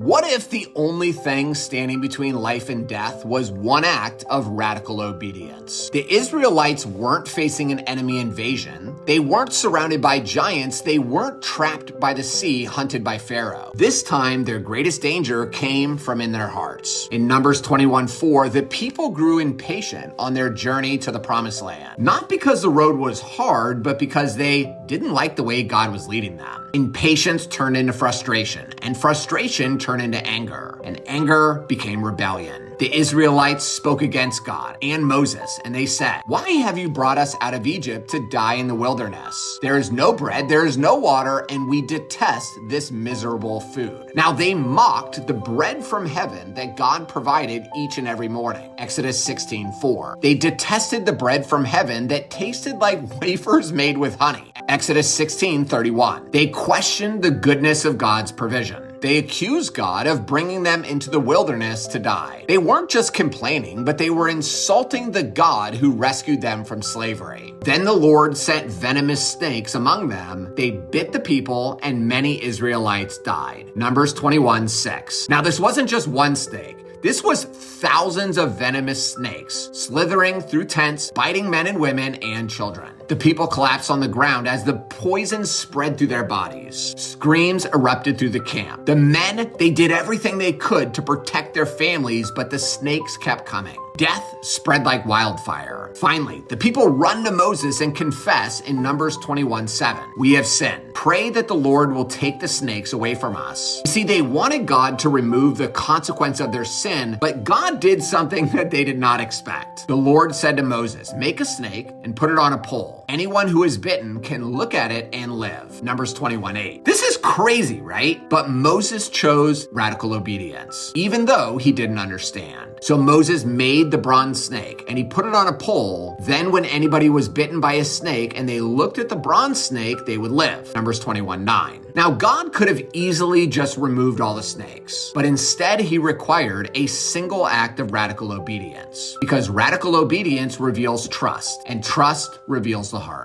What if the only thing standing between life and death was one act of radical obedience? The Israelites weren't facing an enemy invasion. They weren't surrounded by giants. They weren't trapped by the sea, hunted by Pharaoh. This time, their greatest danger came from in their hearts. In Numbers 21:4, the people grew impatient on their journey to the promised land. Not because the road was hard, but because they didn't like the way God was leading them. Impatience turned into frustration, and frustration turned into anger, and anger became rebellion. The Israelites spoke against God and Moses, and they said, "Why have you brought us out of Egypt to die in the wilderness? There is no bread, there is no water, and we detest this miserable food." Now they mocked the bread from heaven that God provided each and every morning. Exodus 16:4. They detested the bread from heaven that tasted like wafers made with honey. Exodus 16:31. They questioned the goodness of God's provision. They accused God of bringing them into the wilderness to die. They weren't just complaining, but they were insulting the God who rescued them from slavery. Then the Lord sent venomous snakes among them. They bit the people, and many Israelites died. Numbers 21:6. Now this wasn't just one snake. This was thousands of venomous snakes slithering through tents, biting men and women and children. The people collapsed on the ground as the poison spread through their bodies. Screams erupted through the camp. The men, they did everything they could to protect their families, but the snakes kept coming. Death spread like wildfire. Finally, the people run to Moses and confess in Numbers 21:7. "We have sinned. Pray that the Lord will take the snakes away from us." You see, they wanted God to remove the consequence of their sin, but God did something that they did not expect. The Lord said to Moses, "Make a snake and put it on a pole. Anyone who is bitten can look at it and live." Numbers 21:8. This is crazy, right? But Moses chose radical obedience, even though he didn't understand. So Moses made the bronze snake and he put it on a pole. Then when anybody was bitten by a snake and they looked at the bronze snake, they would live. Numbers 21:9. Now God could have easily just removed all the snakes, but instead he required a single act of radical obedience, because radical obedience reveals trust, and trust reveals the heart.